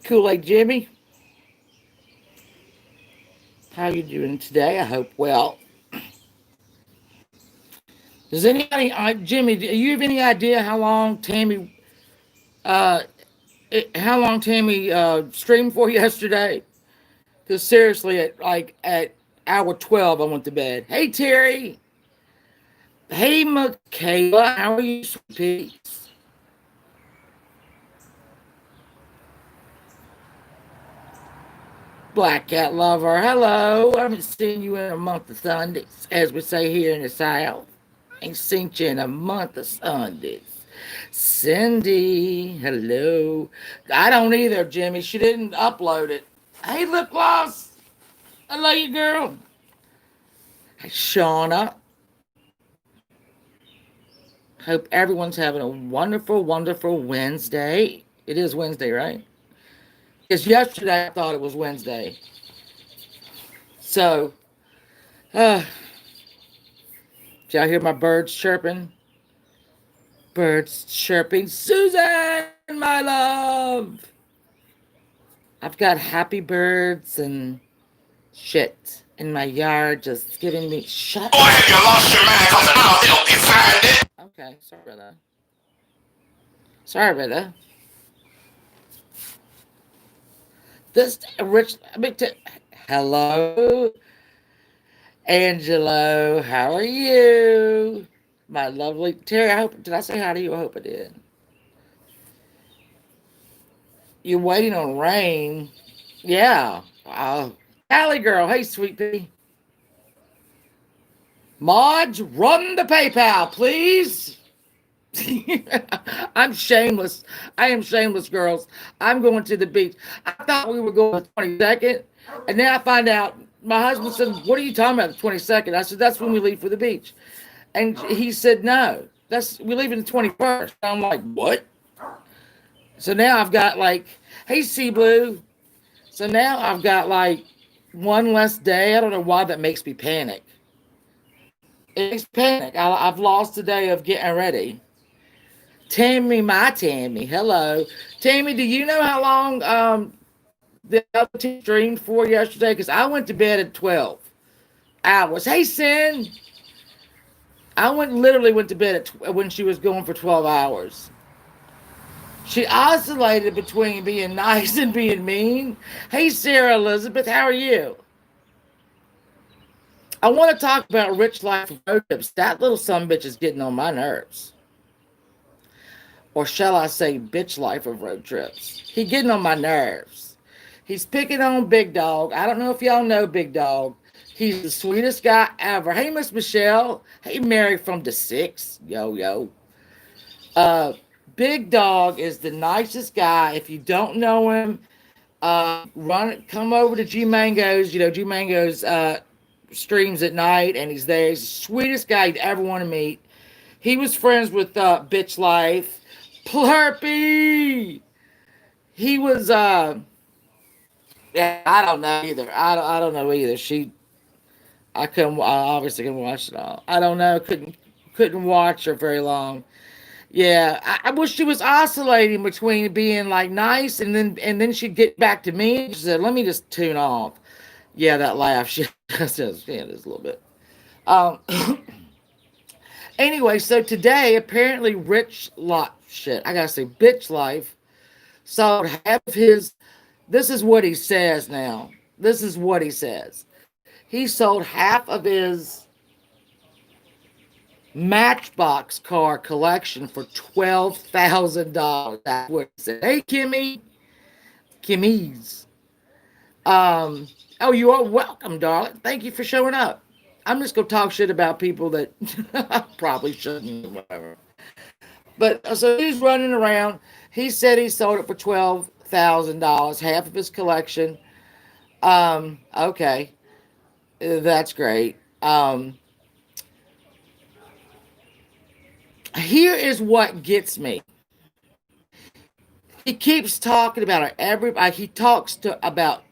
Kool-Aid Jimmy. How you doing today? I hope well. Does anybody, Jimmy, do you have any idea uh, how long Tammy streamed for yesterday? Because seriously, at hour 12, I went to bed. Hey Terry, hey Michaela, how are you, sweet peas? Black Cat Lover, hello. I haven't seen you in a month of Sundays, as we say here in the South. Ain't seen you in a month of Sundays. Cindy, hello. I don't either, Jimmy. She didn't upload it. Hey, lip gloss. I love you, girl. Hey, Shauna. Hope everyone's having a wonderful, wonderful Wednesday. It is Wednesday, right? Because yesterday I thought it was Wednesday. So, uh, did y'all hear my birds chirping? Birds chirping. Susan, my love. I've got happy birds and shit in my yard just giving me shut. Boy, have you lost your mind? Cause I'll help you find it. Okay, sorry about that. Sorry about that. This rich. Hello, Angelo. How are you, my lovely Terry? I hope. Did I say hi to you? I hope I did. You're waiting on rain. Yeah. Callie girl. Hey, sweet pea. Marge, run the PayPal, please. I'm shameless. I am shameless, girls. I'm going to the beach. I thought we were going the 22nd, and then I find out my husband said, "What are you talking about, the 22nd?" I said, "That's when we leave for the beach." And he said, "No, that's we leave on the 21st." I'm like, "What?" So now I've got like, "Hey, Sea Blue." So now I've got like one less day. I don't know why that makes me panic. It makes me panic. I've lost a day of getting ready. Tammy, my Tammy. Hello. Tammy, do you know how long the other team streamed for yesterday? Because I went to bed at 12 hours. Hey, Sin. Literally went to bed when she was going for 12 hours. She oscillated between being nice and being mean. Hey, Sarah Elizabeth, how are you? I want to talk about Rich Life road trips. That little sumbitch is getting on my nerves. Or shall I say, bitch life of road trips. He getting on my nerves. He's picking on Big Dog. I don't know if y'all know Big Dog. He's the sweetest guy ever. Hey, Miss Michelle. Hey, Mary from the Six. Yo, yo. Uh, Big Dog is the nicest guy. If you don't know him, come over to G Mango's. You know, G Mango's streams at night, and he's there. He's the sweetest guy you'd ever want to meet. He was friends with Bitch Life. Plurpy. He was yeah, I don't know either. I don't know either. I obviously couldn't watch it all. I don't know. Couldn't watch her very long. Yeah, I wish she was oscillating between being like nice and then she'd get back to me. She said, "Let me just tune off." Yeah, that laugh. She just yeah, just a little bit. Um, anyway, so today apparently Rich Life shit. I gotta say, Bitch Life sold half of his. This is what he says now. This is what he says. He sold half of his Matchbox car collection for $12,000. That's what he said. Hey, Kimmy's. Oh, you are welcome, darling. Thank you for showing up. I'm just gonna talk shit about people that probably shouldn't, whatever. But so he's running around. He said he sold it for $12,000, half of his collection. Okay, that's great. Here is what gets me. He keeps talking about it. Everybody he talks to about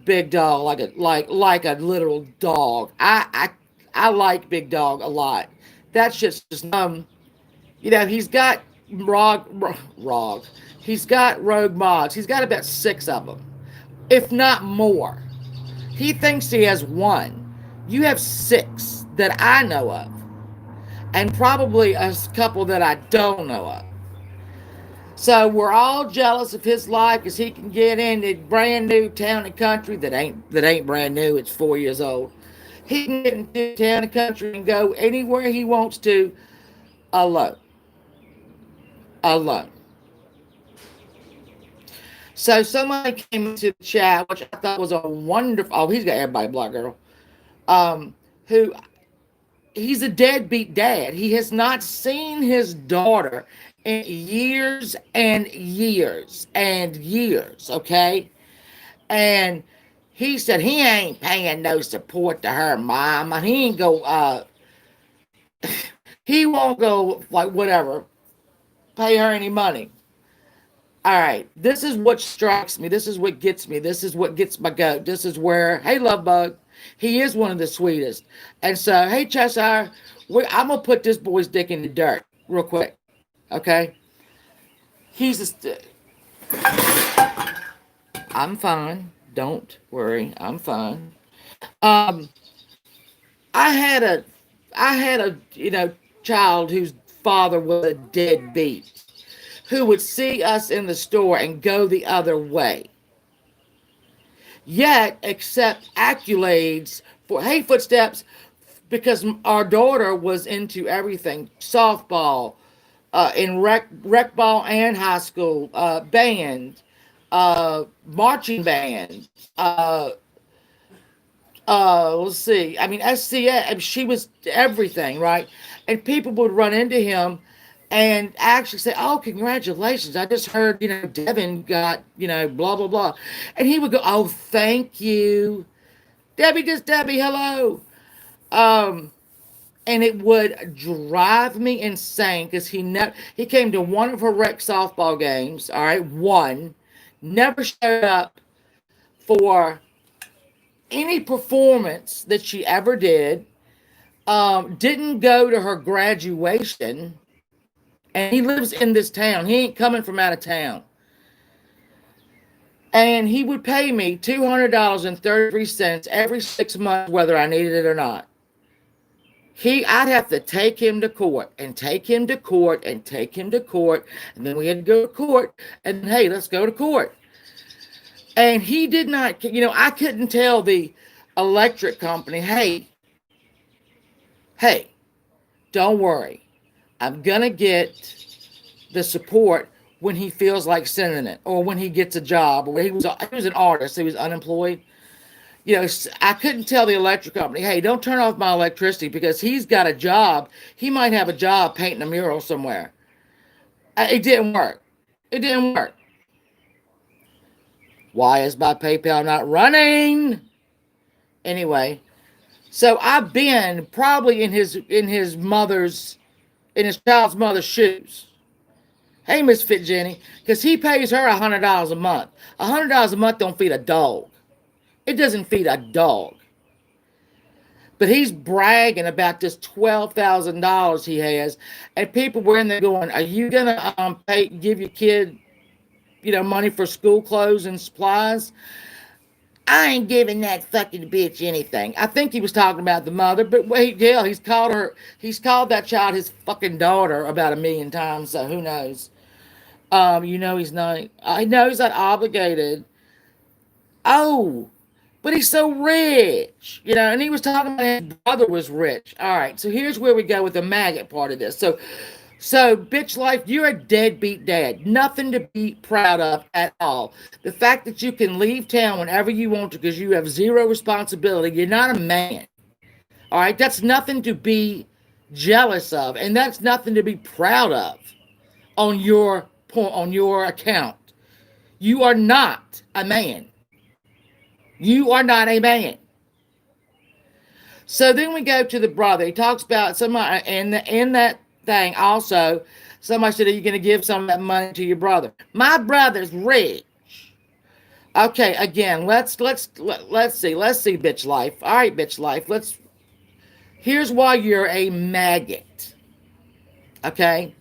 Big Dog like a literal dog. I like Big Dog a lot. That shit's just you know he's got Rog. He's got rogue mods. He's got about six of them, if not more. He thinks he has one. You have six that I know of, and probably a couple that I don't know of. So we're all jealous of his life because he can get into brand new town and country that ain't brand new. It's 4 years old. He can get into town and country and go anywhere he wants to alone. Alone. So somebody came into the chat, which I thought was a wonderful. Oh, he's got everybody blocked, girl. Who he's a deadbeat dad. He has not seen his daughter in years and years and years. Okay, and he said he ain't paying no support to her mom, and he ain't go. He won't go like whatever, pay her any money. All right, this is what strikes me. This is what gets me. This is what gets my goat. This is where, hey, love bug, he is one of the sweetest. And so, hey, Cheshire, I'm gonna put this boy's dick in the dirt real quick. Okay, he's a. I'm fine. Don't worry. I'm fine. Um, I had a, I had a child whose father was a deadbeat who would see us in the store and go the other way, yet accept accolades for, hey, footsteps, because our daughter was into everything softball, in rec ball and high school, band, marching band, let's see. I mean, SCA. I mean, she was everything, right? And people would run into him and actually say, "Oh, congratulations! I just heard, Devin got, blah blah blah," and he would go, "Oh, thank you, Debbie. Just Debbie. Hello." Um, and it would drive me insane because he came to one of her rec softball games. All right, one, never showed up for any performance that she ever did. Didn't go to her graduation, and he lives in this town. He ain't coming from out of town. And he would pay me $200.33 every 6 months, whether I needed it or not. I'd have to take him to court and take him to court and take him to court, and then we had to go to court. And hey, let's go to court. And he did not, I couldn't tell the electric company, hey, don't worry. I'm going to get the support when he feels like sending it, or when he gets a job, or he was an artist. He was unemployed. I couldn't tell the electric company, hey, don't turn off my electricity because he's got a job. He might have a job painting a mural somewhere. It didn't work. It didn't work. Why is my PayPal not running? Anyway, so I've been probably in his child's mother's shoes. Hey, Misfit Jenny, because he pays her $100 a month. $100 a month don't feed a dog. It doesn't feed a dog. But he's bragging about this $12,000 he has, and people were in there going, "Are you gonna give your kid, money for school clothes and supplies?" I ain't giving that fucking bitch anything. I think he was talking about the mother, but wait, yeah, he's called that child his fucking daughter about 1 million times. So who knows? He's not. I know he's not obligated. Oh, but he's so rich, and he was talking about his brother was rich. All right, so here's where we go with the maggot part of this. So, bitch life, you're a deadbeat dad. Nothing to be proud of at all. The fact that you can leave town whenever you want to because you have zero responsibility, you're not a man. All right, that's nothing to be jealous of, and that's nothing to be proud of on your account. You are not a man. You are not a man. So then we go to the brother. He talks about somebody in that thing also. Somebody said, "Are you going to give some of that money to your brother?" My brother's rich. Okay, again, let's see, bitch life. All right, bitch life. Here's why you're a maggot. Okay,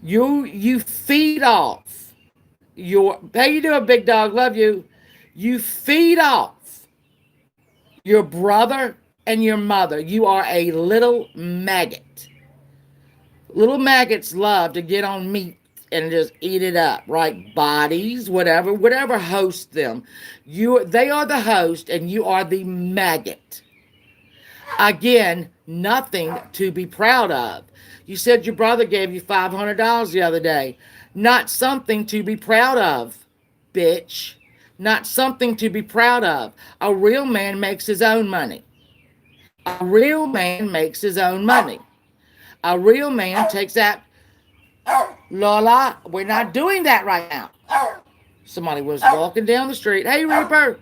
You feed off your, hey, you doing, big dog? Love you. You feed off your brother and your mother. You are a little maggot. Little maggots love to get on meat and just eat it up, right? Bodies, whatever hosts them. They are the host and you are the maggot. Again, nothing to be proud of. You said your brother gave you $500 the other day. Not something to be proud of, bitch. Not something to be proud of. A real man makes his own money. A real man makes his own money. A real man takes that. Lola, we're not doing that right now. Somebody was walking down the street. Hey, Reaper.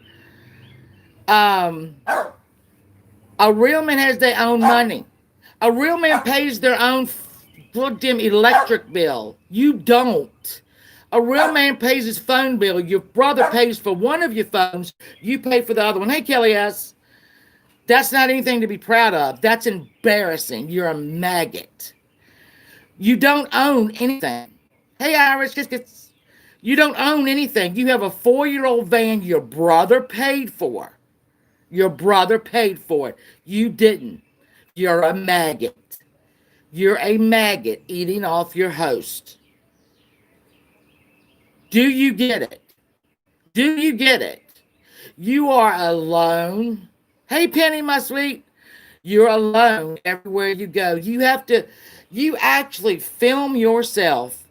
Um, a real man has their own money. A real man pays their own goddamn electric bill. You don't. A real man pays his phone bill. Your brother pays for one of your phones. You pay for the other one. Hey, Kelly S. That's not anything to be proud of. That's embarrassing. You're a maggot. You don't own anything. Hey, Iris, you don't own anything. You have a 4-year-old van your brother paid for. Your brother paid for it. You didn't. You're a maggot. You're a maggot eating off your host. Do you get it? Do you get it? You are alone. Hey, Penny, my sweet. You're alone everywhere you go. You actually film yourself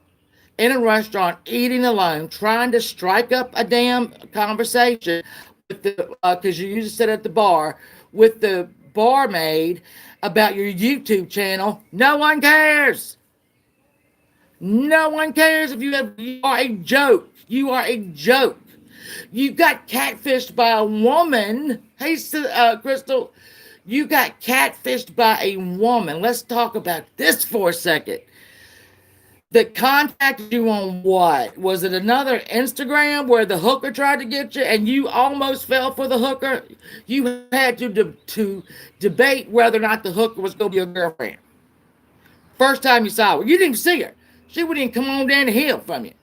in a restaurant eating alone, trying to strike up a damn conversation with the, because you used to sit at the bar with the barmaid about your YouTube channel. No one cares. No one cares if you are a joke. You are a joke. You got catfished by a woman. Hey, Crystal, you got catfished by a woman. Let's talk about this for a second. That contacted you on what? Was it another Instagram where the hooker tried to get you and you almost fell for the hooker? You had to debate whether or not the hooker was going to be your girlfriend. First time you saw her, you didn't even see her. She wouldn't even come on down the hill from you.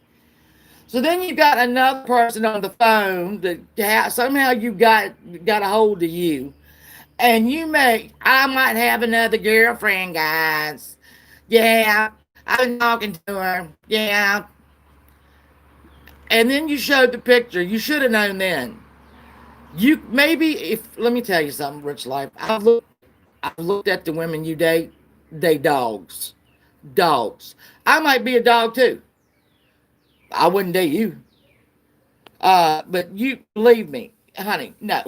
So then you got another person on the phone that somehow you got a hold of you, and I might have another girlfriend, guys. Yeah, I've been talking to her. Yeah. And then you showed the picture. You should have known then. Let me tell you something, Rich Life. I've looked at the women you date. They dogs. Dogs. I might be a dog too. I wouldn't date you. But you believe me, honey, no.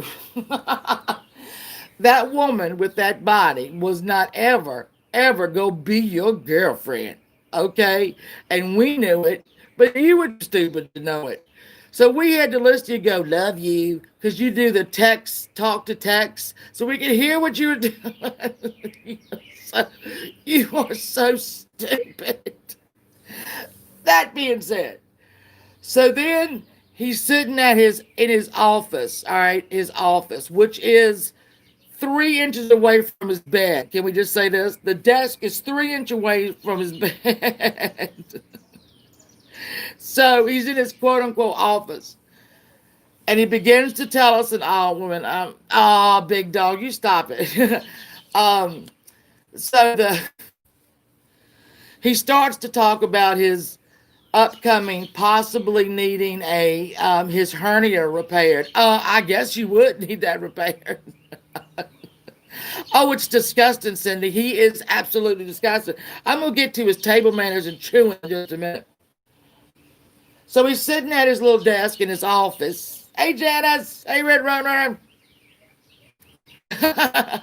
That woman with that body was not ever go be your girlfriend. Okay? And we knew it, but you were stupid to know it. So we had to listen to you go, love you, because you do the text, talk to text, so we could hear what you were doing. You are so stupid. That being said, so then he's sitting in his office, all right, his office, which is 3 inches away from his bed. Can we just say this? The desk is 3 inches away from his bed. So he's in his quote unquote office. And he begins to tell us, woman, big dog, you stop it. um, so he starts to talk about his upcoming possibly needing his hernia repaired. I guess you would need that repaired. Oh, it's disgusting, Cindy. He is absolutely disgusting. I'm gonna get to his table manners and chewing in just a minute. So he's sitting at his little desk in his office. Hey, Janice. Hey, Red Runner. Yeah,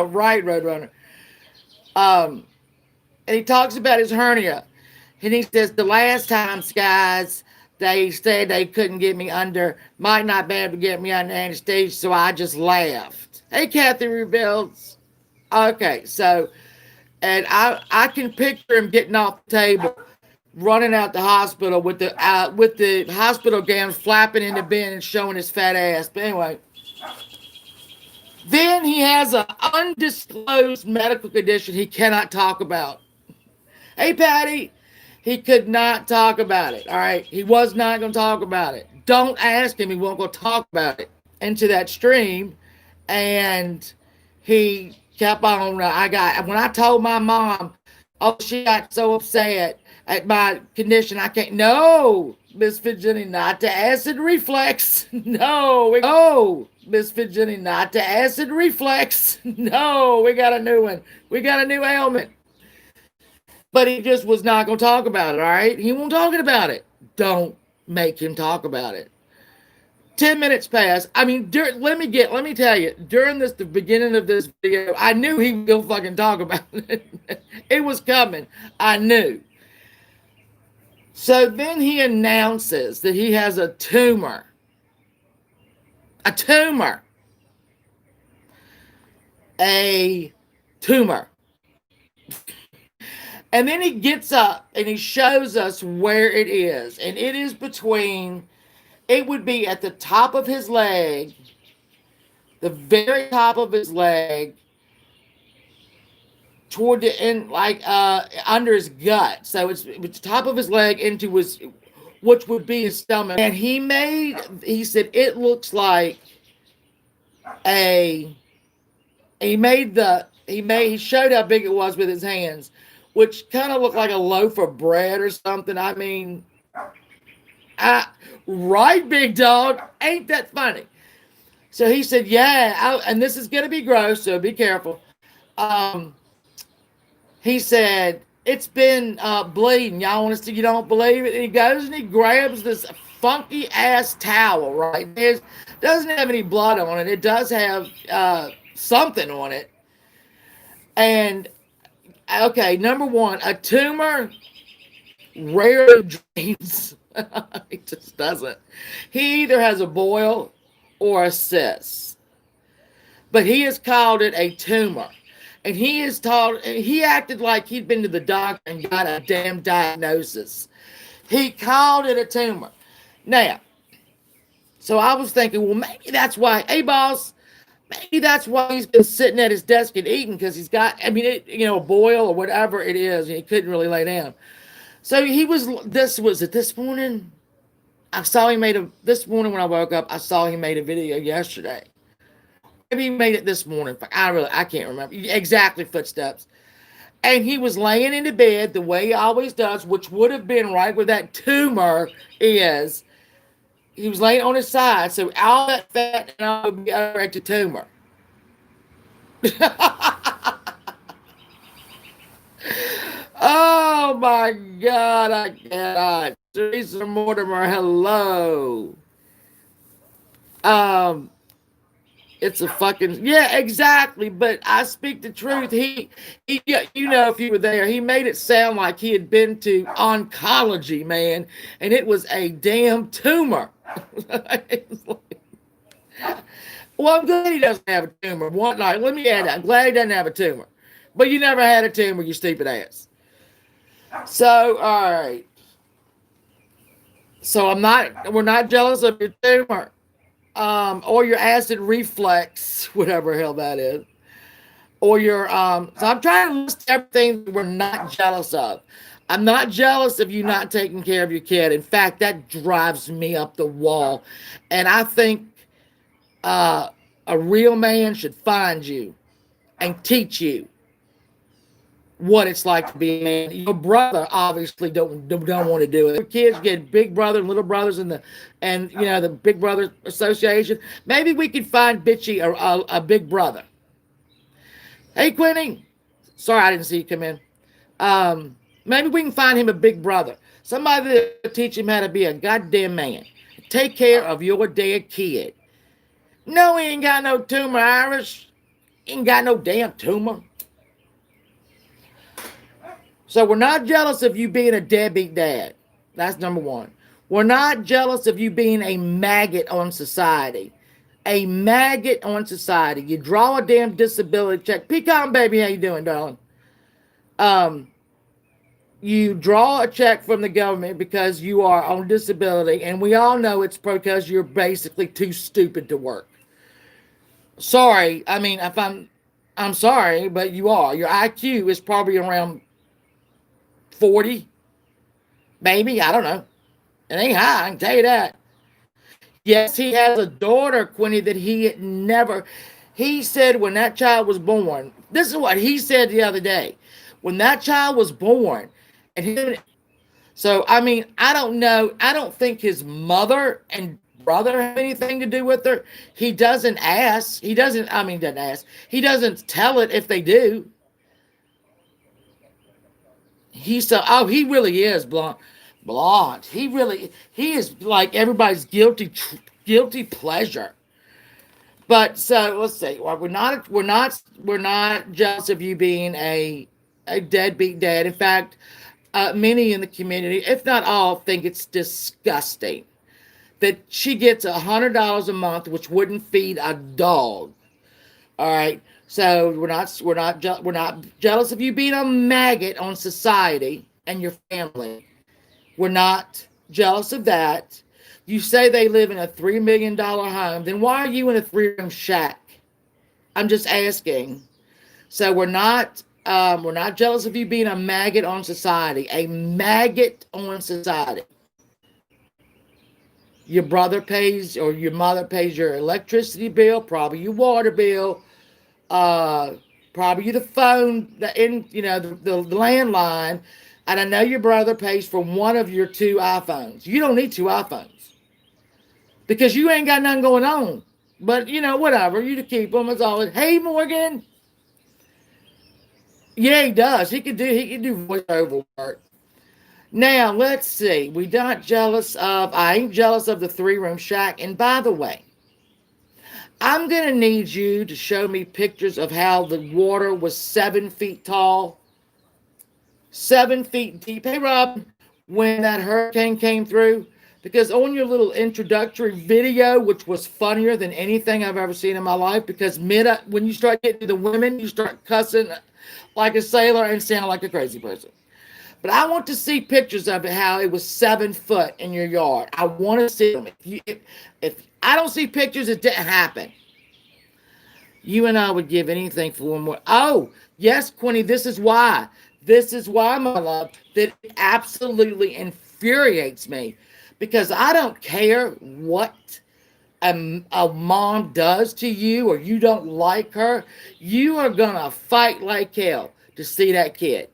right, Red Runner. Um, and he talks about his hernia. And he says, the last times, guys, they said they couldn't get me under, might not be able to get me under anesthesia, so I just laughed. Hey, Kathy Rebuilds. Okay, so, and I can picture him getting off the table, running out the hospital with the hospital gown flapping in the bin and showing his fat ass. But anyway, then he has an undisclosed medical condition he cannot talk about. Hey, Patty. He could not talk about it. All right. He was not going to talk about it. Don't ask him. He won't go talk about it into that stream. And he kept on. When I told my mom, oh, she got so upset at my condition. I can't. No, Miss Virginia, not to acid reflex. No, Miss Virginia, not to acid reflex. No, we got a new one. We got a new ailment. But he just was not going to talk about it, all right? He won't talk about it. Don't make him talk about it. 10 minutes passed. I mean, let me tell you, during the beginning of this video, I knew he would fucking talk about it. It was coming. I knew. So then he announces that he has a tumor. A tumor. A tumor. And then he gets up and he shows us where it is. And it is between, it would be at the top of his leg, the very top of his leg, toward the end, like under his gut. So it's the top of his leg into his, which would be his stomach. And he said, it looks like a, he showed how big it was with his hands, which kind of looked like a loaf of bread or something. I mean, right, big dog? Ain't that funny? So he said, yeah, and this is going to be gross, so be careful. He said, it's been bleeding. Y'all want to see you don't believe it? And he goes and he grabs this funky ass towel, right? It doesn't have any blood on it. It does have something on it. And, okay, number one, a tumor rarely drains. He just doesn't. He either has a boil or a cyst. But he has called it a tumor. And he acted like he'd been to the doctor and got a damn diagnosis. He called it a tumor. Now, so I was thinking, well, maybe that's why, hey, boss, maybe that's why he's been sitting at his desk and eating, because he's got, I mean, a boil or whatever it is, and he couldn't really lay down. So was it this morning? This morning when I woke up, I saw he made a video yesterday. Maybe he made it this morning. I can't remember exactly footsteps. And he was laying in the bed the way he always does, which would have been right where that tumor is. He was laying on his side, so all that fat and all would be over at the tumor. Oh my God, I cannot. Teresa Mortimer, hello. It's a fucking, yeah, exactly. But I speak the truth. He, if you were there, he made it sound like he had been to oncology, man, and it was a damn tumor. Well, I'm glad he doesn't have a tumor. One night, let me add that. I'm glad he doesn't have a tumor. But you never had a tumor, you stupid ass. So, all right. So we're not jealous of your tumor. Or your acid reflex, whatever the hell that is. Or your, so I'm trying to list everything that we're not jealous of. I'm not jealous of you not taking care of your kid. In fact, that drives me up the wall. And I think a real man should find you and teach you what it's like to be a man. Your brother obviously don't want to do it. Your kids get big brother and little brothers and the Big Brother Association. Maybe we could find Bitchy a big brother. Hey, Quinny. Sorry, I didn't see you come in. Maybe we can find him a big brother. Somebody that teach him how to be a goddamn man. Take care of your dead kid. No, he ain't got no tumor, Irish. He ain't got no damn tumor. So we're not jealous of you being a deadbeat dad. That's number one. We're not jealous of you being a maggot on society. A maggot on society. You draw a damn disability check. Pecan baby, how you doing, darling? You draw a check from the government because you are on disability, and we all know it's because you're basically too stupid to work. Sorry, I mean, I'm sorry, but you are. Your IQ is probably around 40, maybe. I don't know. It ain't high, I can tell you that. Yes, he has a daughter, Quinny, that he had never. He said when that child was born, this is what he said the other day. When that child was born, and him, so I mean, I don't know. I don't think his mother and brother have anything to do with her. He doesn't ask. He doesn't. I mean, doesn't ask. He doesn't tell it if they do. He's so. Oh, he really is blonde. Blonde. He really. He is like everybody's guilty pleasure. But so let's see. Well, we're not jealous of you being a deadbeat dad. In fact, many in the community, if not all, think it's disgusting that she gets $100 a month, which wouldn't feed a dog. All right. So we're not jealous of you being a maggot on society and your family. We're not jealous of that. You say they live in a $3 million home, then why are you in a 3 room shack? I'm just asking. So we're not jealous of you being a maggot on society. A maggot on society. Your brother pays or your mother pays your electricity bill, probably your water bill, uh, probably the phone, the landline. And I know your brother pays for one of your two iPhones. You don't need two iPhones because you ain't got nothing going on. But whatever, you to keep them as always. Hey, Morgan. Yeah, he does. He can do voiceover work. Now let's see. We not jealous of. I ain't jealous of the 3 room shack. And by the way, I'm gonna need you to show me pictures of how the water was 7 feet tall, 7 feet deep. Hey, Rob, when that hurricane came through, because on your little introductory video, which was funnier than anything I've ever seen in my life, because when you start getting to the women, you start cussing like a sailor and sound like a crazy person. But I want to see pictures of it, how it was 7 foot in your yard. I want to see them. If I don't see pictures, it didn't happen. You and I would give anything for one more. Oh, yes, Quinny, this is why. This is why, my love, that it absolutely infuriates me. Because I don't care what a mom does to you or you don't like her. You are going to fight like hell to see that kid.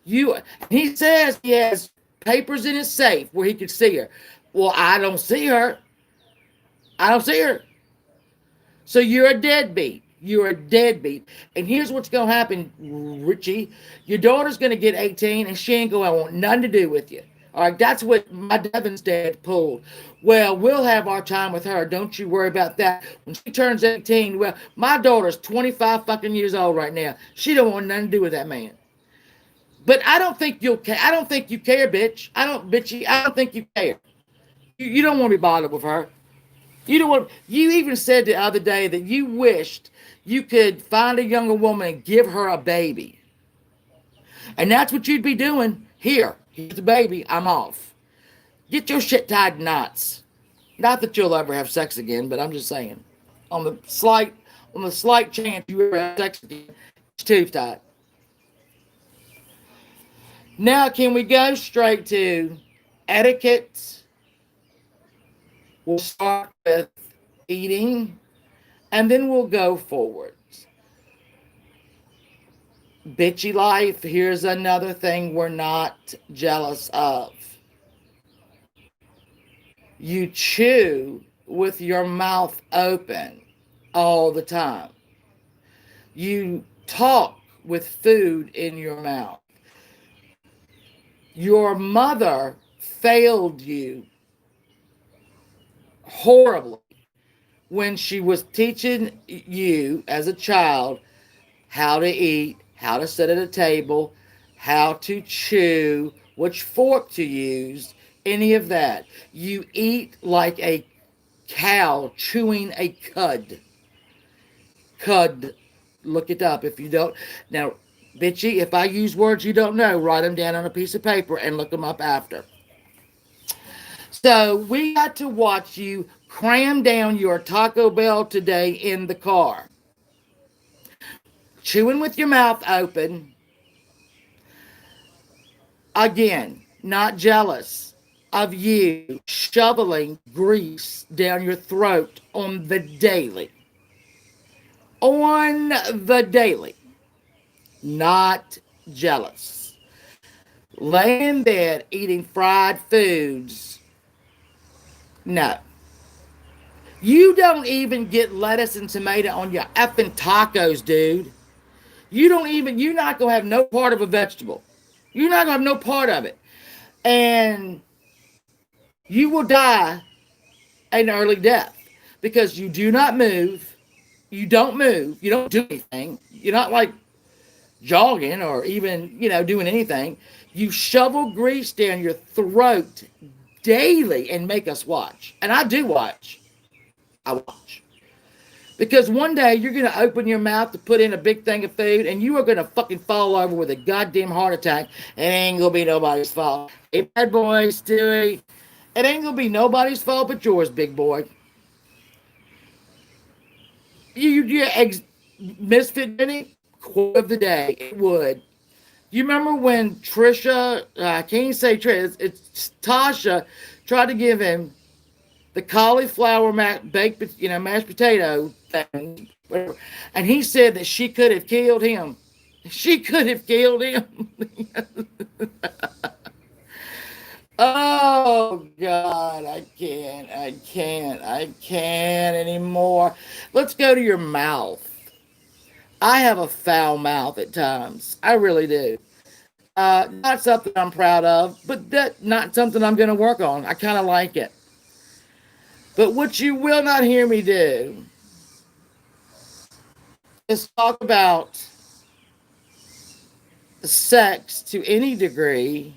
He says he has papers in his safe where he could see her. Well, I don't see her. I don't see her. So you're a deadbeat. You're a deadbeat. And here's what's going to happen, Richie. Your daughter's going to get 18 and she ain't going to want nothing to do with you. All right, that's what my Devin's dad pulled. Well, we'll have our time with her. Don't you worry about that. When she turns 18, well, my daughter's 25 fucking years old right now. She don't want nothing to do with that man. But I don't think you'll care. I don't think you care, bitch. Bitchy. I don't think you care. You don't want to be bothered with her. You don't want. You even said the other day that you wished you could find a younger woman and give her a baby, and that's what you'd be doing. Here's the baby. I'm off. Get your shit tied in knots. Not that you'll ever have sex again, but I'm just saying. On the slight, on the slight chance you ever have sex again, it's too tight. Now, can we go straight to etiquette? We'll start with eating, and then we'll go forward. Bitchy life, here's another thing we're not jealous of. You chew with your mouth open all the time. You talk with food in your mouth. Your mother failed you horribly when she was teaching you as a child how to eat, how to sit at a table, how to chew, which fork to use, any of that. You eat like a cow chewing a cud. Cud. Look it up if you don't. Now, bitchy, if I use words you don't know, write them down on a piece of paper and look them up after. So we got to watch you cram down your Taco Bell today in the car. Chewing with your mouth open. Again, not jealous of you shoveling grease down your throat on the daily. On the daily. Not jealous. Laying in bed eating fried foods. No. You don't even get lettuce and tomato on your effing tacos, dude. You're not going to have no part of a vegetable. You're not going to have no part of it. And you will die an early death because you do not move. You don't move. You don't do anything. You're not like jogging or even, doing anything. You shovel grease down your throat daily and make us watch. And I do watch. I watch. Because one day you're going to open your mouth to put in a big thing of food and you are going to fucking fall over with a goddamn heart attack and it ain't going to be nobody's fault. Hey, bad boy, Stewie. It ain't going to be nobody's fault but yours, big boy. Misfit Jenny? Quote of the day. It would. You remember when Trisha, I can't say Trisha, it's Tasha, tried to give him the cauliflower baked, mashed potato thing, whatever, and he said that she could have killed him. She could have killed him. Oh God, I can't anymore. Let's go to your mouth. I have a foul mouth at times. I really do. Not something I'm proud of, but that not something I'm going to work on. I kind of like it. But what you will not hear me do is talk about sex to any degree,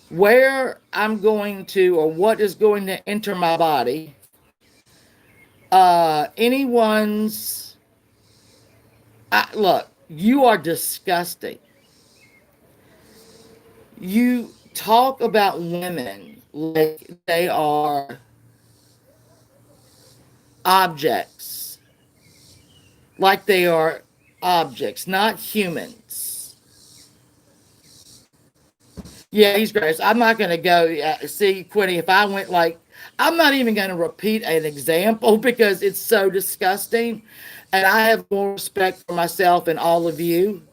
where I'm going to or what is going to enter my body, anyone's. Look, you are disgusting. You talk about women like they are objects, like they are objects, not humans. Yeah, he's gross. I'm not going to go see Quinny. If I went like, I'm not even going to repeat an example because it's so disgusting. And I have more respect for myself and all of you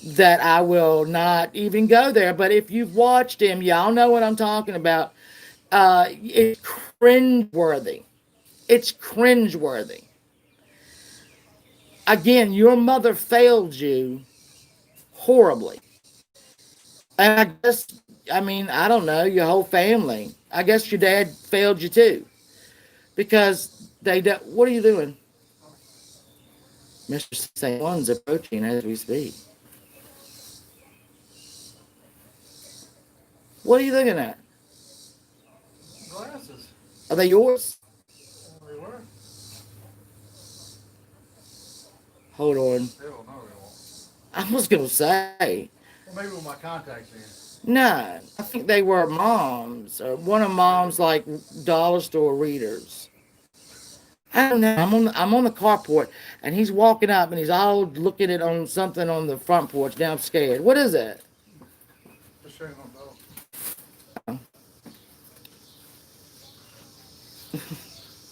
that I will not even go there. But if you've watched him, y'all know what I'm talking about. It's cringeworthy. It's cringeworthy. Again, your mother failed you horribly. And I don't know, your whole family. I guess your dad failed you too. Because they don't. What are you doing? Mr. St. One's approaching as we speak. What are you looking at? Glasses. Are they yours? They were. Hold on. Hell no, they won't. I was going to say. Well, maybe with my contacts in. No, I think they were mom's or one of mom's like dollar store readers. I don't know. I'm on the carport and he's walking up and he's all looking at on something on the front porch. Now I'm scared. What is it? Just showing my dog.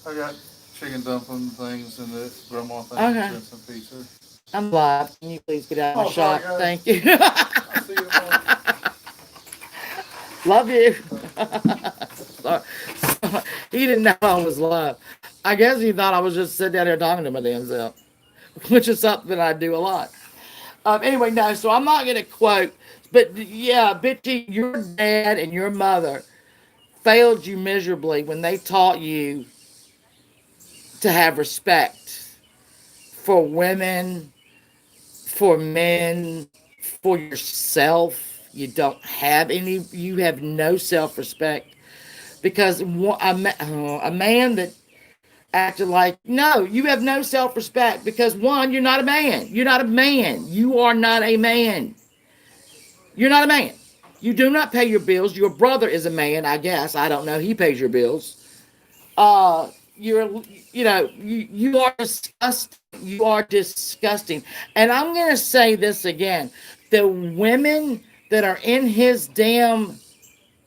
I got chicken dumpling things and the grandma thing Okay. and some pizza. I'm live. Can you please get out of my sorry, shot? guys. Thank you. I'll see you tomorrow. Love you. Sorry. He didn't know I was live. I guess he thought I was just sitting down there talking to my damn self, which is something I do a lot. Anyway, no, so I'm not going to quote, but yeah, Bitchy, your dad and your mother failed you miserably when they taught you to have respect for women, for men, for yourself. You don't have any, you have no self respect because a man that acted like, no, you have no self respect because one, you're not a man. You're not a man. You are not a man. You're not a man. You do not pay your bills. Your brother is a man, I guess. I don't know. He pays your bills. You are disgusting. You are disgusting. And I'm going to say this again. The women that are in his damn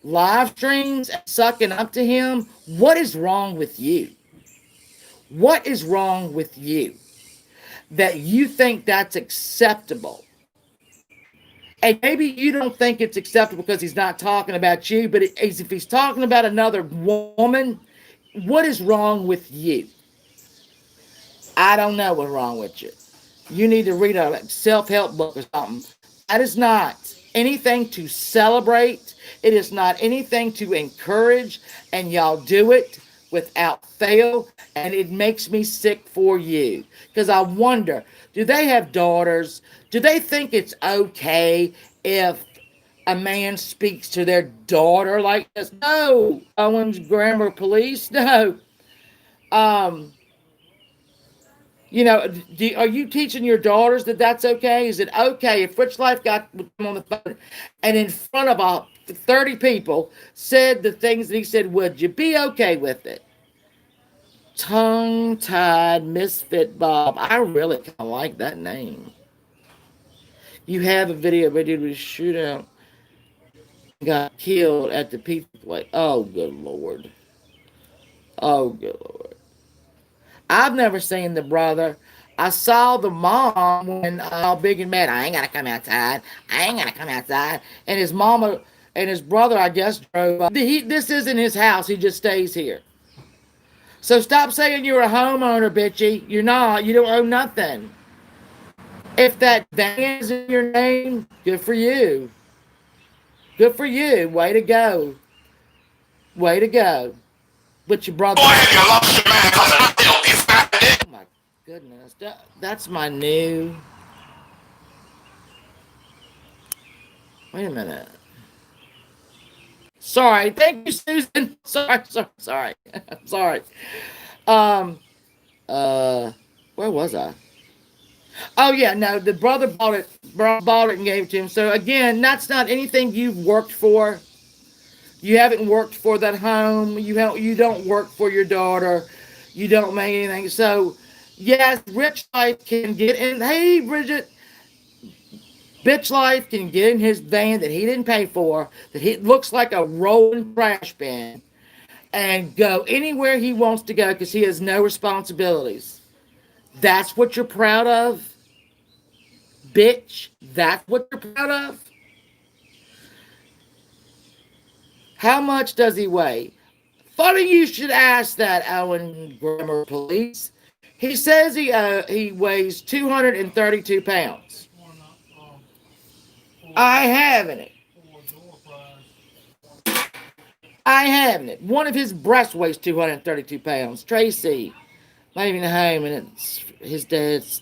live streams and sucking up to him. What is wrong with you? What is wrong with you that you think that's acceptable? And maybe you don't think it's acceptable because he's not talking about you, but if he's talking about another woman, what is wrong with you? I don't know what's wrong with you. You need to read a self-help book or something. That is not anything to celebrate. It is not anything to encourage, and y'all do it without fail, and it makes me sick for you because I wonder, do they have daughters? Do they think it's okay if a man speaks to their daughter like this? No, Owen's grammar police. No. Um, are you teaching your daughters that that's okay? Is it okay if Rich Life got them on the phone and in front of 30 people said the things that he said, would you be okay with it? Tongue tied misfit Bob. I really kind of like that name. You have a video where dude was shootout, got killed at the pizza place. Oh, good Lord. Oh, good Lord. I've never seen the brother. I saw the mom when all big and mad. I ain't gotta come outside. I ain't gotta come outside. And his mama and his brother, I guess, drove up. This isn't his house. He just stays here. So stop saying you're a homeowner, bitchy. You're not. You don't own nothing. If that van is in your name, good for you. Good for you. Way to go. Way to go. But your brother. Boy, have you lost your man? Cause I help you find it. Oh my goodness. That's my new. Wait a minute. Sorry. Thank you, Susan. Sorry. I'm sorry. Um, uh, where was I? Oh yeah, no, the brother bought it and gave it to him. So again, that's not anything you've worked for. You haven't worked for that home. You don't work for your daughter. You don't make anything. So yes, Rich Life can get in. Hey, Bridget, Bitch Life can get in his van that he didn't pay for, that he looks like a rolling trash bin, and go anywhere he wants to go because he has no responsibilities. That's what you're proud of, bitch. That's what you're proud of. How much does he weigh? Funny you should ask that, Owen Grammar Police. He says he weighs 232 pounds. I haven't it. I haven't it. One of his breasts weighs 232 pounds. Tracy, leaving home, and it's his dad's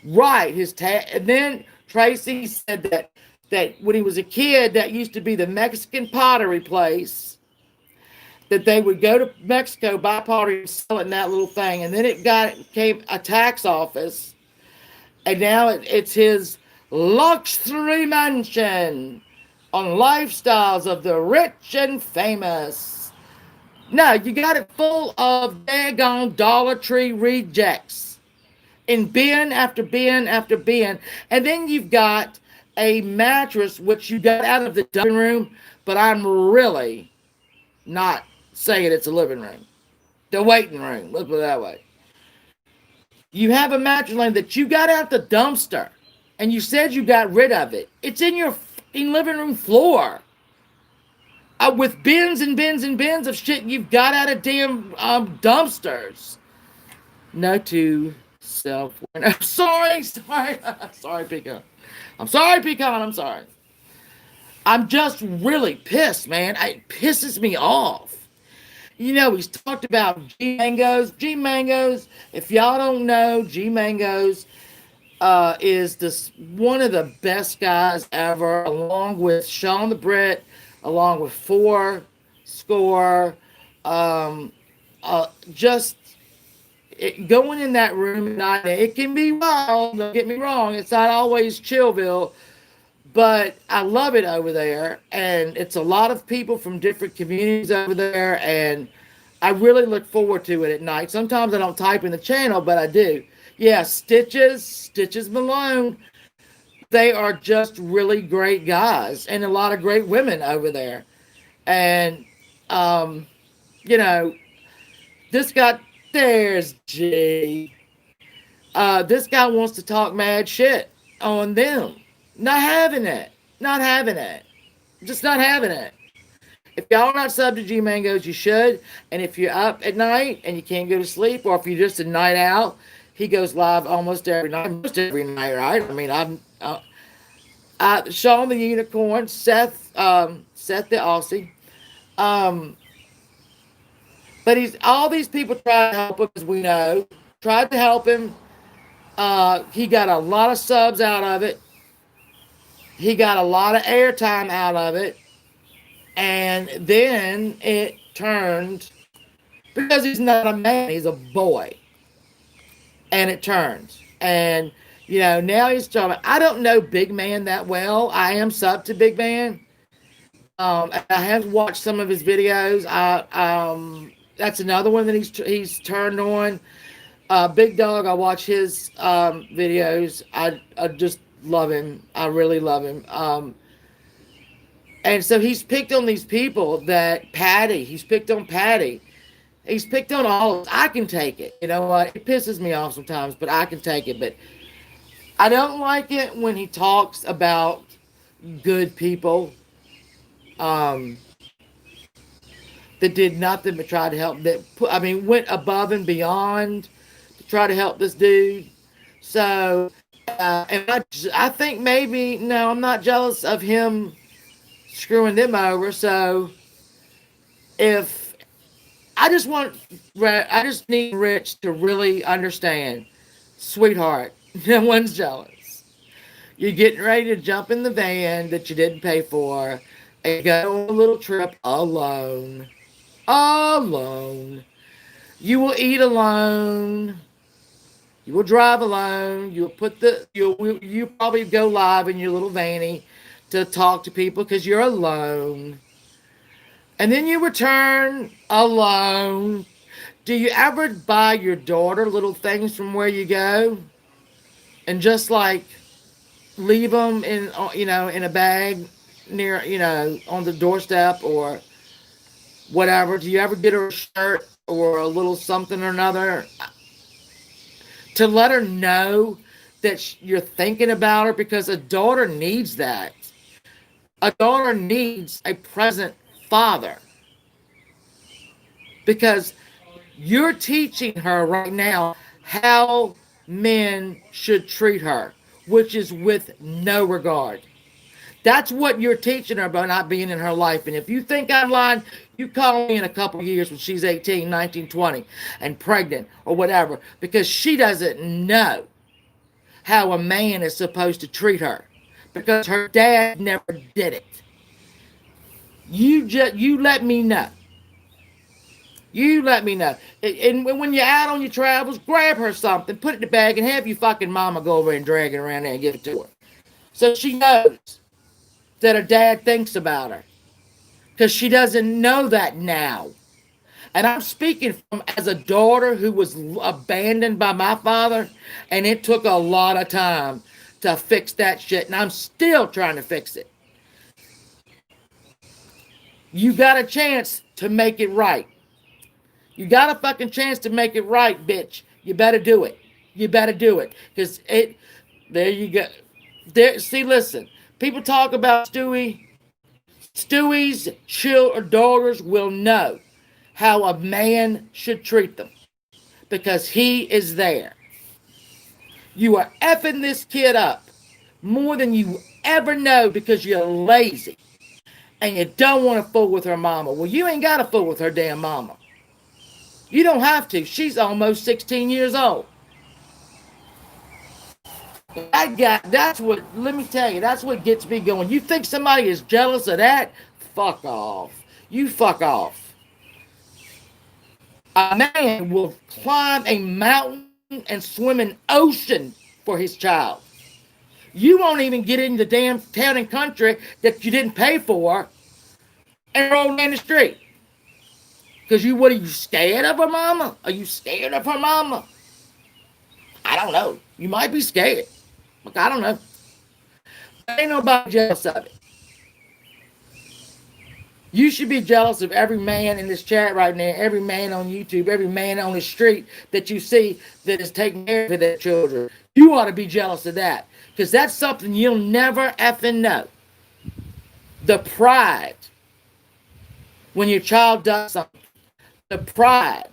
right. And then Tracy said that when he was a kid, that used to be the Mexican pottery place. That they would go to Mexico, buy pottery, and sell it in that little thing, and then came a tax office, and now it's his luxury mansion on lifestyles of the rich and famous. No, you got it full of daggone Dollar Tree rejects in bin after bin after bin. And then you've got a mattress which you got out of the living room, but I'm really not saying it's a living room. The waiting room, let's put it that way. You have a mattress line that you got out the dumpster, and you said you got rid of it. It's in your living room floor. With bins and bins and bins of shit you've got out of damn dumpsters. No to self. I'm sorry. Sorry, Pecan. I'm sorry, Pecan. I'm sorry. I'm just really pissed, man. It pisses me off. He's talked about G Mangoes. G Mangoes, if y'all don't know, G Mangoes is one of the best guys ever, along with Sean the Brit, along with Four Score. Just going in that room at night, it can be wild. Don't get me wrong. It's not always Chillville, but I love it over there, and it's a lot of people from different communities over there, and I really look forward to it at night. Sometimes I don't type in the channel, but I do. Yeah, Stitches Malone. they are just really great guys and a lot of great women over there. And, um, you know, this guy, there's G. This guy wants to talk mad shit on them. Not having it. Not having it. Just not having it. If y'all are not sub to G Mangoes, you should. And if you're up at night and you can't go to sleep, or if you're just a night out, he goes live almost every night. Most every night, right? I mean, Sean the Unicorn, Seth the Aussie. Um, but he's all these people try to help him, as we know. Tried to help him. He got a lot of subs out of it. He got a lot of airtime out of it. And then it turned, because he's not a man, he's a boy. And it turns. And, now he's talking. I don't know Big Man that well. I am sub to Big Man. I have watched some of his videos. That's another one that he's turned on. Big Dog, I watch his videos. I just love him. I really love him. And so he's picked on these people that Patty. He's picked on Patty. He's picked on all of us. I can take it. You know what? It pisses me off sometimes, but I can take it. But I don't like it when he talks about good people um, that did nothing but try to help. Went above and beyond to try to help this dude. So, I think maybe, no, I'm not jealous of him screwing them over. So, if I just need Rich to really understand, sweetheart, no one's jealous. You're getting ready to jump in the van that you didn't pay for and go on a little trip alone. Alone. You will eat alone. You will drive alone. You probably go live in your little vanny to talk to people because you're alone. And then you return alone. Do you ever buy your daughter little things from where you go and just like leave them in a bag near on the doorstep or whatever? Do you ever get her a shirt or a little something or another to let her know that you're thinking about her? Because a daughter needs that. A daughter needs a present father, because you're teaching her right now how men should treat her, which is with no regard. That's what you're teaching her by not being in her life. And if you think I'm lying, you call me in a couple of years when she's 18, 19, 20, and pregnant or whatever, because she doesn't know how a man is supposed to treat her because her dad never did it. You let me know. You let me know. And when you're out on your travels, grab her something, put it in the bag, and have your fucking mama go over and drag it around there and give it to her. So she knows that her dad thinks about her. Because she doesn't know that now. And I'm speaking from as a daughter who was abandoned by my father, and it took a lot of time to fix that shit, and I'm still trying to fix it. You got a chance to make it right. You got a fucking chance to make it right, bitch. You better do it. You better do it. Because there you go. See, listen. People talk about Stewie. Stewie's daughters will know how a man should treat them because he is there. You are effing this kid up more than you ever know because you're lazy and you don't want to fool with her mama. Well, you ain't got to fool with her damn mama. You don't have to. She's almost 16 years old. Let me tell you, that's what gets me going. You think somebody is jealous of that? Fuck off. You fuck off. A man will climb a mountain and swim an ocean for his child. You won't even get in the damn town and country that you didn't pay for and roll down the street. Because what are you scared of her mama? Are you scared of her mama? I don't know. You might be scared. Look, I don't know. But ain't nobody jealous of it. You should be jealous of every man in this chat right now, every man on YouTube, every man on the street that you see that is taking care of their children. You ought to be jealous of that because that's something you'll never effing know. The pride when your child does something, the pride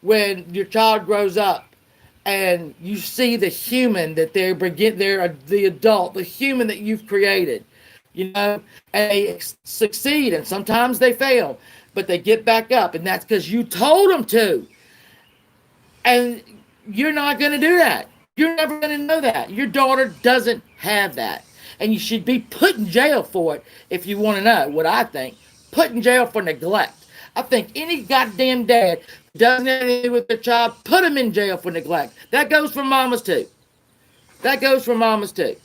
when your child grows up and you see the human that they're the adult, the human that you've created, and they succeed and sometimes they fail, but they get back up, and that's because you told them to. And you're not going to do that. You're never going to know that. Your daughter doesn't have that. And you should be put in jail for it if you want to know what I think. Put in jail for neglect. I think any goddamn dad who doesn't have anything to do with their child, put them in jail for neglect. That goes for mamas too. That goes for mamas too.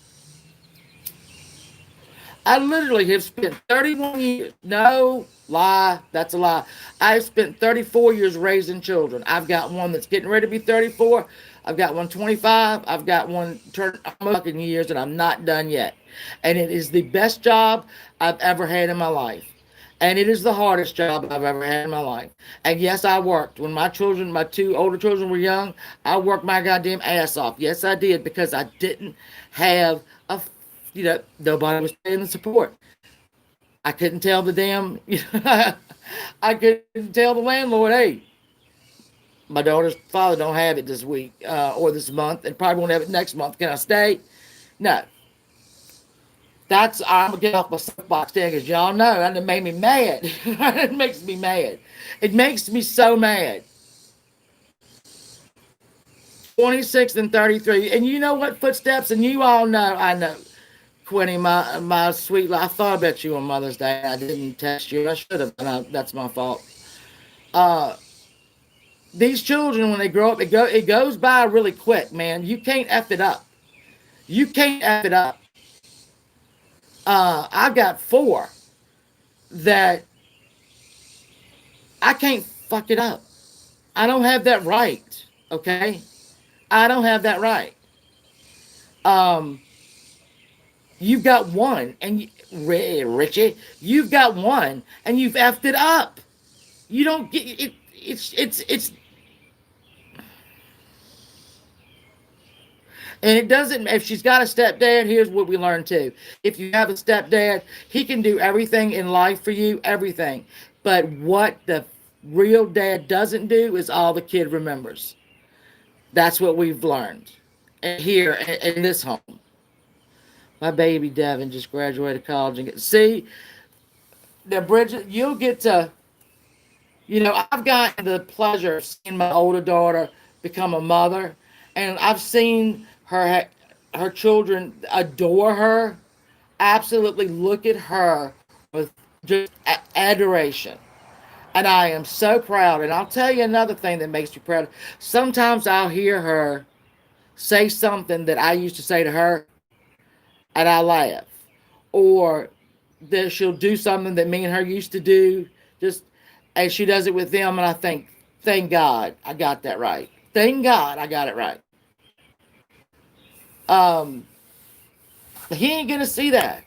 I literally have spent 31 years. No, lie. That's a lie. I've spent 34 years raising children. I've got one that's getting ready to be 34. I've got one 25. I've got one turn fucking years, and I'm not done yet. And it is the best job I've ever had in my life. And it is the hardest job I've ever had in my life. And yes, I worked. When my two older children were young, I worked my goddamn ass off. Yes, I did, because I didn't have nobody was paying the support. I couldn't tell the damn, I couldn't tell the landlord, hey, my daughter's father don't have it this week or this month, and probably won't have it next month. Can I stay? No. I'm gonna get off my soapbox there because y'all know, and it made me mad. It makes me mad. It makes me so mad. 26 and 33, and you know what footsteps, and you all know, I know. Quinny, my sweet, I thought about you on Mother's Day. I didn't text you. I should have. That's my fault. Uh, these children, when they grow up, it goes by really quick, man. You can't f it up. You can't f it up. I've got four that I can't fuck it up. I don't have that right. Okay, I don't have that right. Um, you've got one, and Richie, you've got one, and you've effed it up. You don't get it. It's and it doesn't. If she's got a stepdad, here's what we learned too. If you have a stepdad, he can do everything in life for you, everything. But what the real dad doesn't do is all the kid remembers. That's what we've learned here in this home. My baby Devin just graduated college and see, now Bridget, you'll get to. I've gotten the pleasure of seeing my older daughter become a mother, and I've seen her children adore her, absolutely look at her with just adoration. And I am so proud. And I'll tell you another thing that makes me proud. Sometimes I'll hear her say something that I used to say to her, and I laugh. Or that she'll do something that me and her used to do, just and she does it with them, and I think, thank God I got that right. Thank God I got it right. Um, he ain't gonna see that.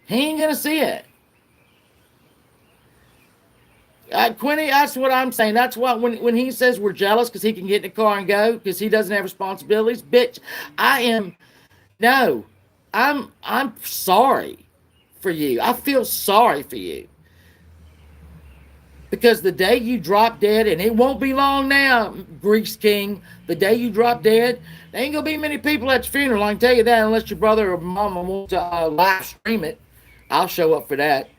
He ain't gonna see it. Quinny, that's what I'm saying. That's why when he says we're jealous because he can get in the car and go because he doesn't have responsibilities, bitch, I am. No, I'm sorry for you. I feel sorry for you. Because the day you drop dead, and it won't be long now, Grease King, the day you drop dead, there ain't going to be many people at your funeral, I can tell you that, unless your brother or mama wants to live stream it. I'll show up for that.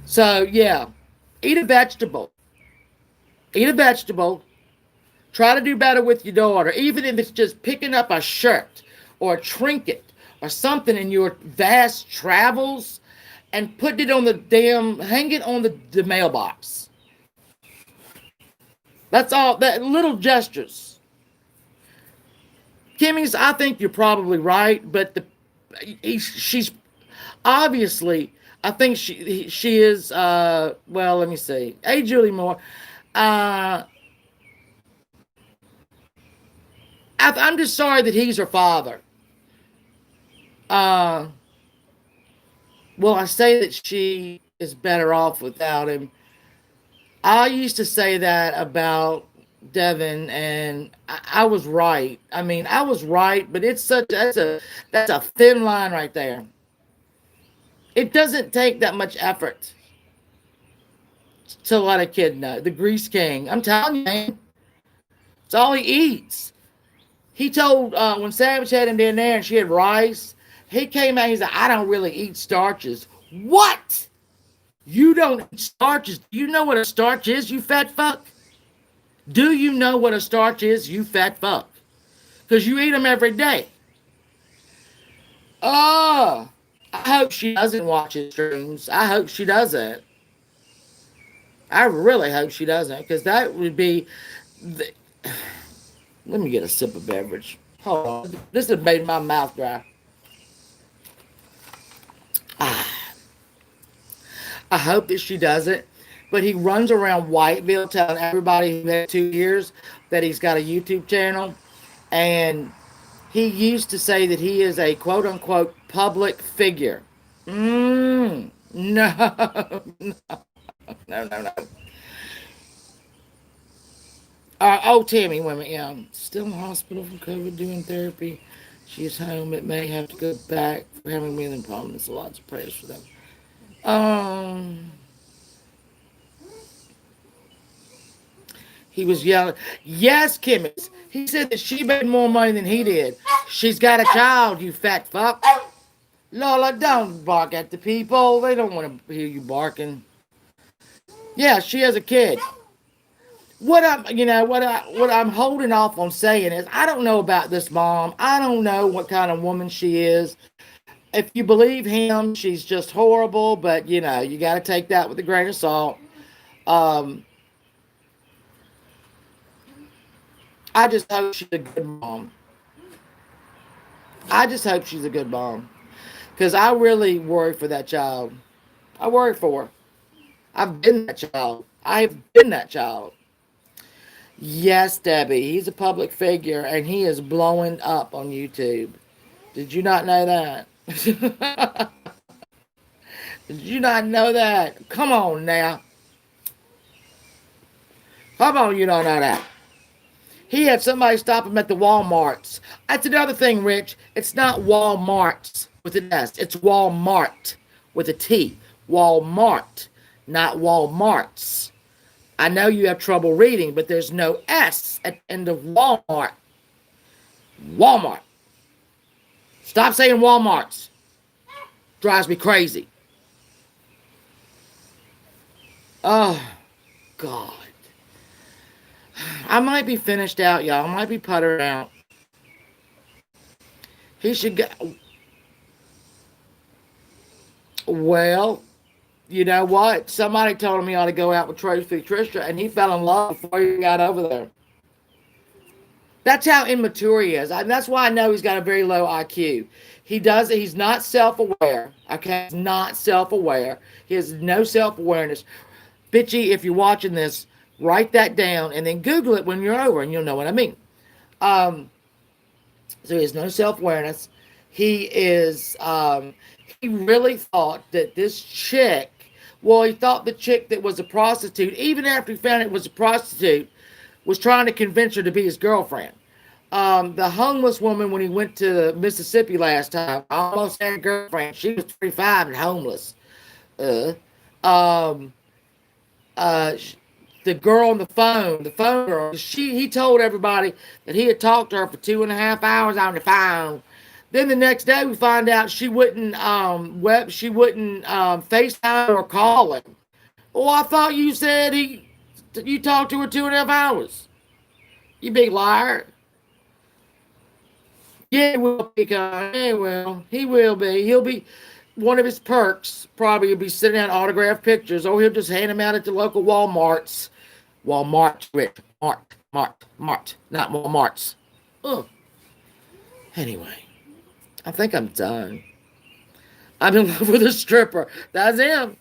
So, yeah, eat a vegetable. Eat a vegetable. Try to do better with your daughter, even if it's just picking up a shirt or a trinket or something in your vast travels and put it on hang it on the mailbox. That's all, that little gestures. Kimmy's, I think you're probably right, but she's obviously, I think she is, well, let me see. Hey, Julie Moore. I'm just sorry that he's her father. Uh, well, I say that she is better off without him. I used to say that about Devin, and I was right. I mean, I was right, but it's such that's a thin line right there. It doesn't take that much effort to let a kid know. The Grease King, I'm telling you, man, it's all he eats. He told when Savage had him in there and she had rice, he came out. He's like, I don't really eat starches. What? You don't eat starches? Do you know what a starch is? You fat fuck. Do you know what a starch is? You fat fuck. Because you eat them every day. Oh, I hope she doesn't watch his streams. I hope she doesn't. I really hope she doesn't, because that would be. The, let me get a sip of beverage. Hold on. This has made my mouth dry. Ah, I hope that she doesn't. But he runs around Whiteville telling everybody who had 2 years that he's got a YouTube channel. And he used to say that he is a quote unquote public figure. No, no. Oh, Tammy, women, yeah. Still in the hospital from COVID doing therapy. She's home. It may have to go back for having breathing problems. Lots of prayers for them. Um, he was yelling. Yes, Kimmy. He said that she made more money than he did. She's got a child, you fat fuck. Lola, don't bark at the people. They don't want to hear you barking. Yeah, she has a kid. What I'm holding off on saying is I don't know about this mom. I don't know what kind of woman she is. If you believe him, she's just horrible. But you got to take that with a grain of salt. Um, I just hope she's a good mom. I just hope she's a good mom, because I really worry for that child. I worry for her. I've been that child. I've been that child. Yes, Debbie. He's a public figure and he is blowing up on YouTube. Did you not know that? Did you not know that? Come on now. Come on, you don't know that. He had somebody stop him at the Walmarts. That's another thing, Rich. It's not Walmarts with an S. It's Walmart with a T. Walmart, not Walmarts. I know you have trouble reading, but there's no S at the end of Walmart. Walmart. Stop saying Walmarts. Drives me crazy. Oh, God. I might be finished out, y'all. I might be puttered out. He should go. Well, you know what? Somebody told him he ought to go out with Tracy Trisha, and he fell in love before he got over there. That's how immature he is. That's why I know he's got a very low IQ. He's not self-aware. Okay? He's not self-aware. He has no self-awareness. Bitchy, if you're watching this, write that down and then Google it when you're over and you'll know what I mean. So he has no self-awareness. He really thought that this chick, well, he thought the chick that was a prostitute, even after he found it was a prostitute, was trying to convince her to be his girlfriend. The homeless woman, when he went to Mississippi last time, almost had a girlfriend. She was 35 and homeless. Uh, um, uh, the girl on the phone girl, he told everybody that he had talked to her for 2.5 hours on the phone. Then the next day we find out she wouldn't FaceTime or call him. Oh, I thought you said you talked to her 2.5 hours. You big liar. Yeah, he will be kind. Yeah, well, he will be. He'll be one of his perks. Probably will be sending out autographed pictures, or he'll just hand them out at the local WalMarts. Walmart, Rick. Mart, not Walmarts. Ugh. Anyway, I think I'm done. I'm in love with a stripper. That's him.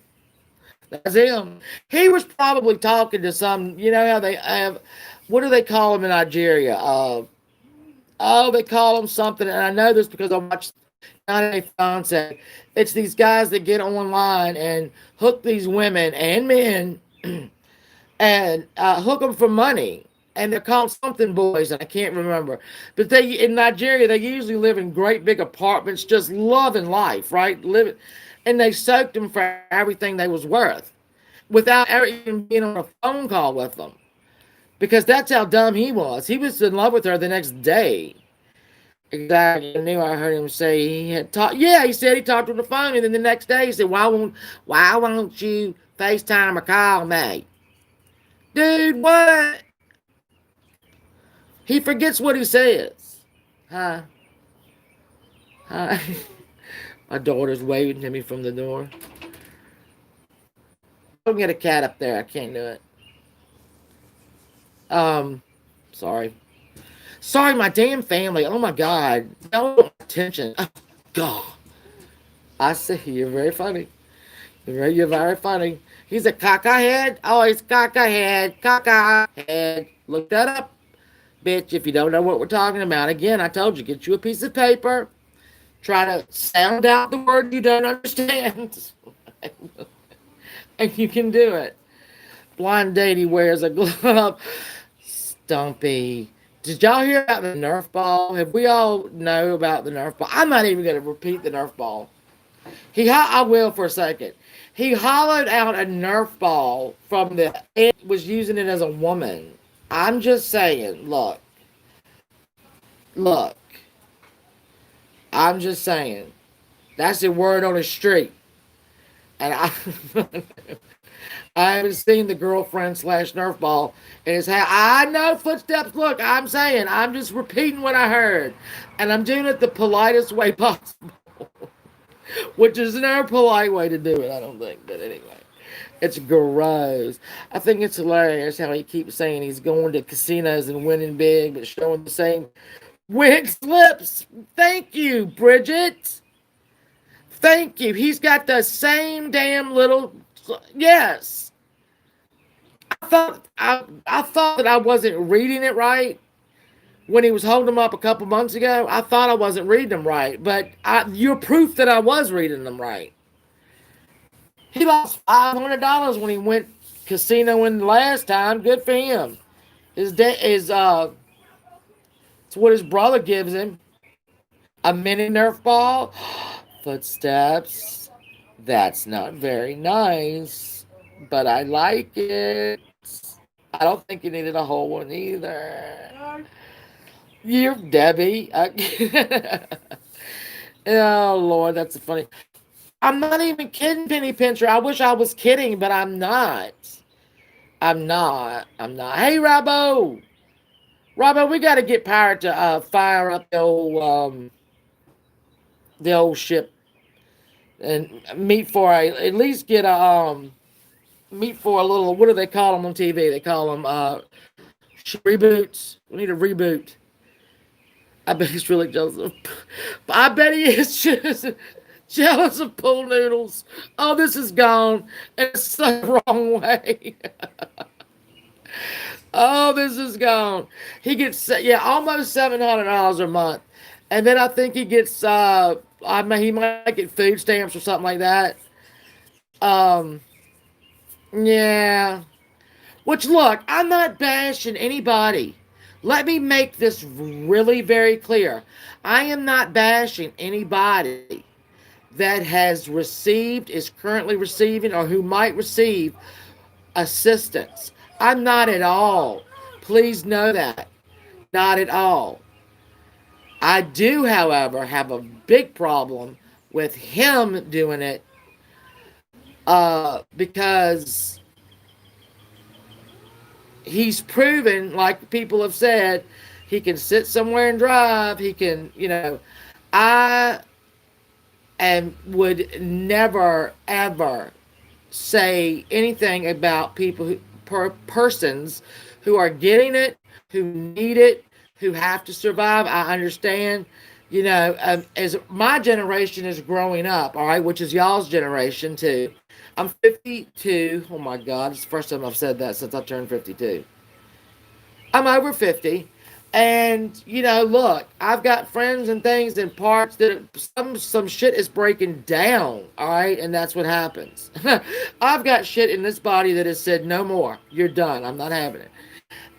That's him. He was probably talking to some, how they have, what do they call them in Nigeria? Oh, they call them something, and I know this because I watched 90 Day Fiance. It's these guys that get online and hook these women and men and hook them for money. And they're called something boys, and I can't remember. But they in Nigeria, they usually live in great big apartments, just loving life, right? Living, and they soaked them for everything they was worth, without ever even being on a phone call with them, because that's how dumb he was. He was in love with her the next day. Exactly. I knew I heard him say he had talked. Yeah, he said he talked on the phone, and then the next day he said, why won't you FaceTime or call me?" Dude, what? He forgets what he says. Hi. Hi. My daughter's waving to me from the door. Don't get a cat up there. I can't do it. Um, sorry. Sorry, my damn family. Oh my God. No attention. Oh, God. I see. You're very funny. You're very funny. He's a cockahead. Oh, he's cockahead. Cockahead. Look that up, bitch, if you don't know what we're talking about. Again, I told you, get you a piece of paper. Try to sound out the word you don't understand. And you can do it. Blind Daddy wears a glove. Stumpy. Did y'all hear about the Nerf ball? Have we all know about the Nerf ball? I'm not even going to repeat the Nerf ball. I will for a second. He hollowed out a Nerf ball from the and was using it as a woman. I'm just saying, look. I'm just saying. That's the word on the street. And I I haven't seen the girlfriend slash Nerf ball in his house. I know footsteps. Look, I'm saying, I'm just repeating what I heard. And I'm doing it the politest way possible. Which is never a polite way to do it, I don't think. But anyway. It's gross. I think it's hilarious how he keeps saying he's going to casinos and winning big, but showing the same wig slips. Thank you, Bridget. Thank you. He's got the same damn little. Yes. I thought that I wasn't reading it right when he was holding them up a couple months ago. I thought I wasn't reading them right, but you're proof that I was reading them right. He lost $500 when he went casinoing the last time. Good for him. It's what his brother gives him. A mini Nerf ball. Footsteps. That's not very nice, but I like it. I don't think you needed a whole one either. You're Debbie. Oh Lord, that's funny. I'm not even kidding, Penny Pincher. I wish I was kidding, but I'm not. I'm not. I'm not. Hey, Robbo. Robbo, we got to get power to fire up the old ship and meet for at least get a meet for a little. What do they call them on TV? They call them reboots. We need a reboot. I bet he's really jealous of. I bet he is just jealous of pool noodles. Oh, this is gone. It's so the wrong way. Oh, this is gone. He gets almost $700 a month, and then I think he gets he might get food stamps or something like that. Um, yeah. Which look, I'm not bashing anybody. Let me make this really very clear. I am not bashing anybody that has received, is currently receiving, or who might receive assistance. I'm not at all. Please know that. Not at all. I do, however, have a big problem with him doing it because he's proven, like people have said, he can sit somewhere and drive. He can, I and would never ever say anything about persons who are getting it, who need it, who have to survive. I understand, as my generation is growing up, all right, which is y'all's generation too. I'm 52. Oh my God, it's the first time I've said that since I turned 52. I'm over 50. And look, I've got friends and things and parts that some shit is breaking down. All right, and that's what happens. I've got shit in this body that has said no more. You're done. I'm not having it.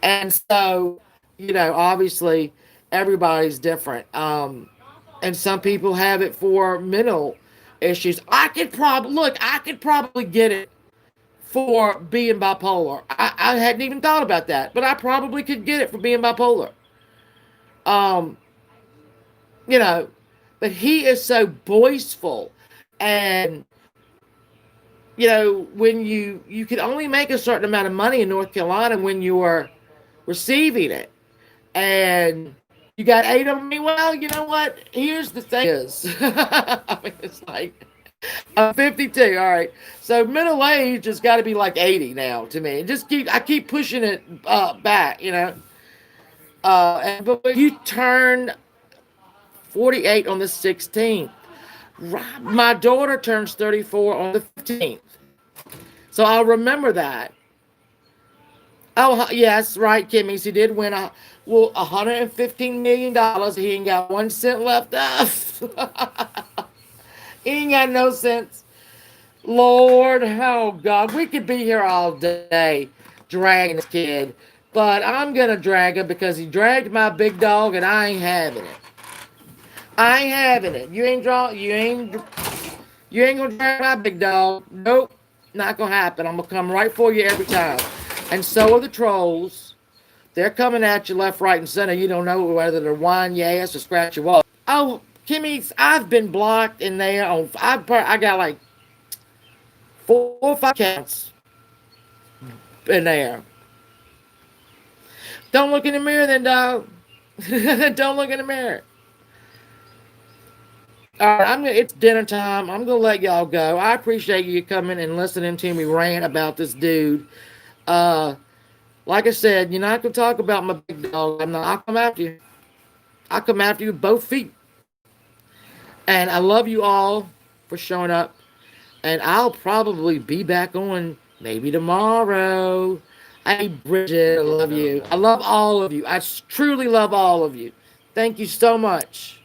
And so, obviously, everybody's different. And some people have it for mental issues. I could probably get it for being bipolar. I hadn't even thought about that, but I probably could get it for being bipolar. Um, you know, but he is so boastful, and when you can only make a certain amount of money in North Carolina when you are receiving it, and you got eight of me. Well, you know what? Here's the thing: is I mean, it's like I'm 52. All right, so middle age has got to be like 80 now to me. I keep pushing it back. But when you turn 48 on the 16th. My daughter turns 34 on the 15th. So I'll remember that. Oh, yes, right, Kimmy. He did win $115 million. He ain't got 1 cent left of. He ain't got no sense. Lord, oh God, we could be here all day dragging this kid. But I'm going to drag him because he dragged my big dog and I ain't having it. I ain't having it. You ain't gonna drag my big dog. Nope. Not gonna happen. I'm gonna come right for you every time. And so are the trolls. They're coming at you left, right, and center. You don't know whether to whine your ass or scratch your wall. Oh, Kimmy, I've been blocked in there. I got like 4 or 5 accounts in there. Don't look in the mirror then, dog. Don't look in the mirror. All right, it's dinner time. I'm gonna let y'all go. I appreciate you coming and listening to me rant about this dude. Uh, like I said, you're not gonna talk about my big dog. I'll come after you. I'll come after you with both feet. And I love you all for showing up. And I'll probably be back on maybe tomorrow. Hey, Bridget, I love you. I love all of you. I truly love all of you. Thank you so much.